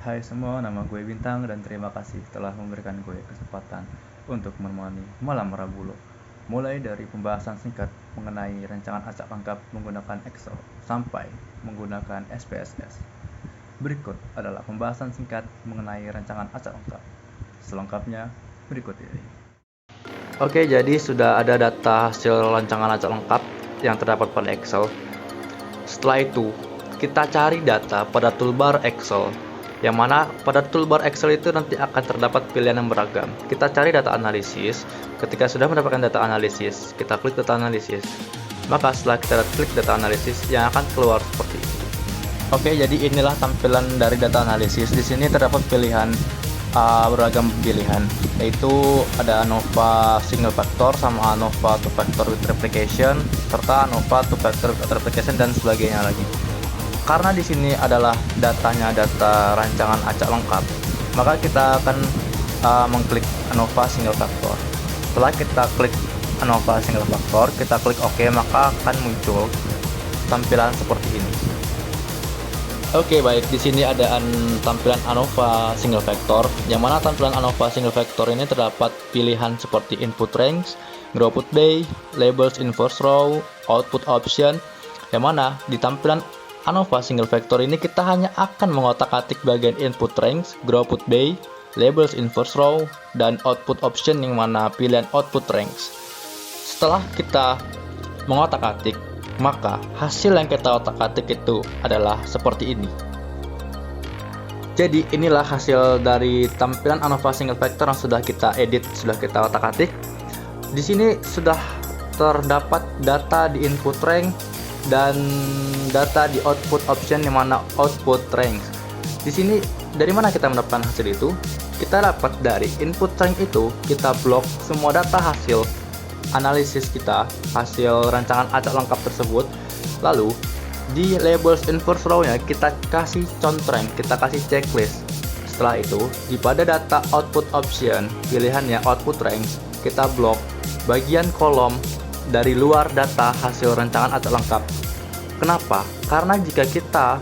Hai semua, nama gue Bintang dan terima kasih telah memberikan gue kesempatan untuk menemani malam Rabu lo. Mulai dari pembahasan singkat mengenai rancangan acak lengkap menggunakan Excel sampai menggunakan SPSS. Berikut adalah pembahasan singkat mengenai rancangan acak lengkap. Selengkapnya berikut ini. Oke, jadi sudah ada data hasil rancangan acak lengkap yang terdapat pada Excel. Setelah itu, kita cari data pada toolbar Excel, yang mana pada toolbar Excel itu nanti akan terdapat pilihan yang beragam. Kita cari data analisis. Ketika sudah mendapatkan data analisis, kita klik data analisis. Maka setelah kita klik data analisis, yang akan keluar seperti ini. Oke, jadi inilah tampilan dari data analisis. Di sini terdapat pilihan beragam pilihan, yaitu ada ANOVA single factor sama ANOVA two factor with replication, serta ANOVA two factor with replication dan sebagainya lagi. Karena di sini adalah datanya data rancangan acak lengkap, maka kita akan mengklik ANOVA single factor. Setelah kita klik ANOVA single factor, kita klik OK, maka akan muncul tampilan seperti ini. Oke, baik, di sini ada tampilan ANOVA single factor, yang mana tampilan ANOVA single factor ini terdapat pilihan seperti input range, output bay, labels in first row, output option, yang mana di tampilan ANOVA single factor ini kita hanya akan mengotak-atik bagian input range, output bay, labels in first row, dan output option yang mana pilihan output range. Setelah kita mengotak-atik, maka hasil yang kita otak-atik itu adalah seperti ini. Jadi inilah hasil dari tampilan ANOVA single factor yang sudah kita edit, sudah kita otak-atik. Di sini sudah terdapat data di input range dan data di output option yang mana output range. Di sini dari mana kita mendapatkan hasil itu? Kita dapat dari input range itu, kita blok semua data hasil analisis kita, hasil rancangan acak lengkap tersebut. Lalu di labels in first row nya kita kasih contreng, kita kasih checklist. Setelah itu di pada data output option pilihannya output range, kita blok bagian kolom dari luar data hasil rancangan acak lengkap. Kenapa? Karena jika kita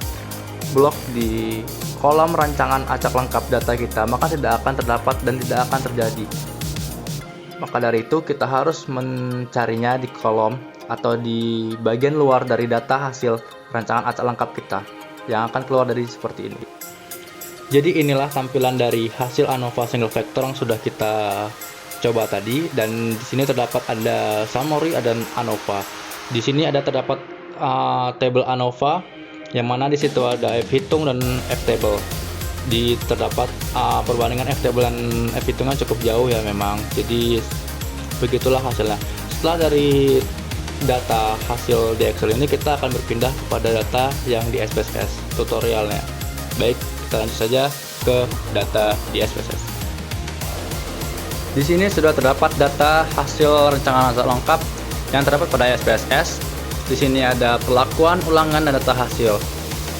blok di kolom rancangan acak lengkap data kita, maka tidak akan terdapat dan tidak akan terjadi. Maka dari itu kita harus mencarinya di kolom atau di bagian luar dari data hasil rancangan acak lengkap kita, yang akan keluar dari seperti ini. Jadi inilah tampilan dari hasil ANOVA single factor yang sudah kita coba tadi, dan di sini terdapat ada summary dan ANOVA. Di sini ada terdapat table ANOVA, yang mana di situ ada F hitung dan F table. Terdapat perbandingan F table dan F hitungan cukup jauh ya memang. Jadi begitulah hasilnya. Setelah dari data hasil di Excel ini, kita akan berpindah kepada data yang di SPSS tutorialnya. Baik, kita lanjut saja ke data di SPSS. Di sini sudah terdapat data hasil rancangan acak lengkap yang terdapat pada SPSS. Di sini ada perlakuan, ulangan, dan data hasil.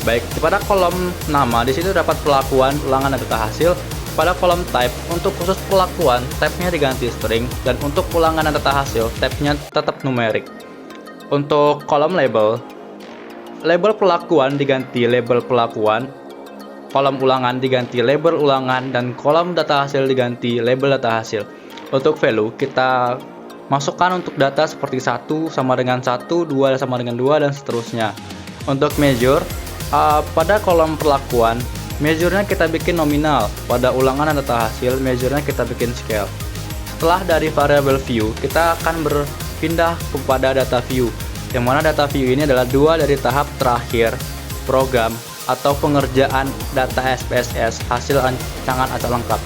Baik, pada kolom nama di situ dapat perlakuan, ulangan, dan data hasil. Pada kolom type, untuk khusus perlakuan, type-nya diganti string, dan untuk ulangan dan data hasil, type-nya tetap numerik. Untuk kolom label, label perlakuan diganti label perlakuan, kolom ulangan diganti label ulangan, dan kolom data hasil diganti label data hasil. Untuk value, kita masukkan untuk data seperti 1 sama dengan 1, 2 sama dengan 2, dan seterusnya. Untuk measure, pada kolom perlakuan, measure-nya kita bikin nominal. Pada ulangan dan data hasil, measure-nya kita bikin scale. Setelah dari variable view, kita akan berpindah kepada data view, yang mana data view ini adalah dua dari tahap terakhir program atau pengerjaan data SPSS hasil rancangan acak lengkap.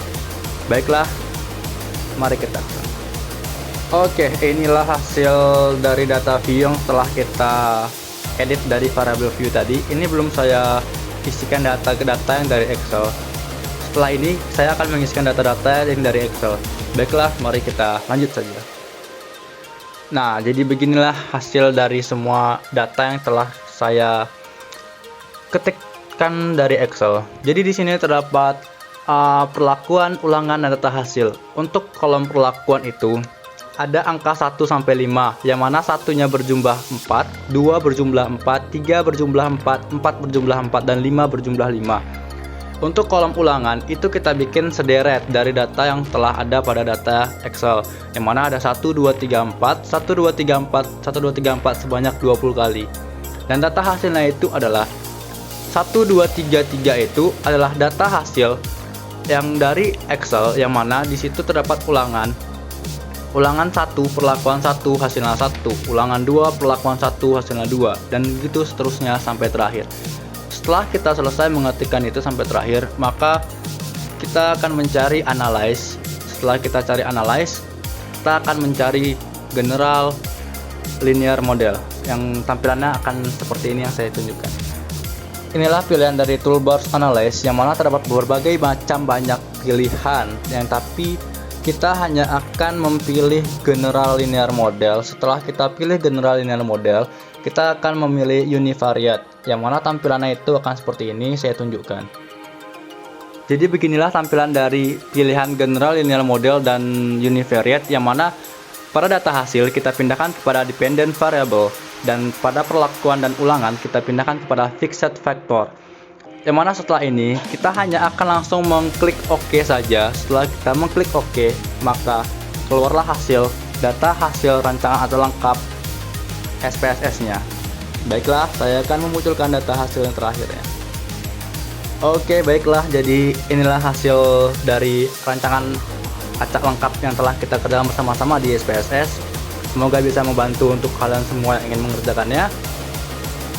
Baiklah, mari kita. Oke, inilah hasil dari data view yang telah kita edit dari variable view tadi. Ini belum saya isikan data ke data yang dari Excel. Setelah ini saya akan mengisikan data-data yang dari Excel. Baiklah, mari kita lanjut saja. Nah, jadi beginilah hasil dari semua data yang telah saya ketikkan dari Excel. Jadi di sini terdapat perlakuan, ulangan, dan data hasil. Untuk kolom perlakuan itu ada angka 1 sampai 5, yang mana satunya berjumlah 4, 2 berjumlah 4, 3 berjumlah 4, 4 berjumlah 4, dan 5 berjumlah 5. Untuk kolom ulangan itu kita bikin sederet dari data yang telah ada pada data Excel, yang mana ada 1, 2, 3, 4, 1, 2, 3, 4, 1, 2, 3, 4 sebanyak 20 kali. Dan data hasilnya itu adalah 1, 2, 3, 3 itu adalah data hasil yang dari Excel, yang mana di situ terdapat ulangan 1 perlakuan 1 hasilnya 1, ulangan 2 perlakuan 1 hasilnya 2, dan begitu seterusnya sampai terakhir. Setelah kita selesai mengetikkan itu sampai terakhir, maka kita akan mencari analyze. Setelah kita cari analyze, kita akan mencari general linear model yang tampilannya akan seperti ini yang saya tunjukkan. Inilah pilihan dari toolbars analyze, yang mana terdapat berbagai macam banyak pilihan, yang tapi kita hanya akan memilih general linear model. Setelah kita pilih general linear model, kita akan memilih univariate, yang mana tampilannya itu akan seperti ini, saya tunjukkan. Jadi beginilah tampilan dari pilihan general linear model dan univariate, yang mana pada data hasil kita pindahkan kepada dependent variable, dan pada perlakuan dan ulangan kita pindahkan kepada fixed factor. Yang mana setelah ini kita hanya akan langsung mengklik OK saja. Setelah kita mengklik OK, maka keluarlah hasil data hasil rancangan atau lengkap SPSS-nya. Baiklah, saya akan memunculkan data hasil yang terakhir ya. Oke, baiklah, jadi inilah hasil dari rancangan acak lengkap yang telah kita kerjakan bersama-sama di SPSS. Semoga bisa membantu untuk kalian semua yang ingin mengerjakannya,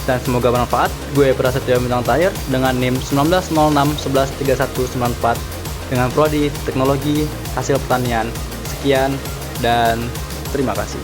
dan semoga bermanfaat. Gue Prasetyo Bintang Tahir dengan NIM 1906113194 dengan prodi Teknologi Hasil Pertanian. Sekian dan terima kasih.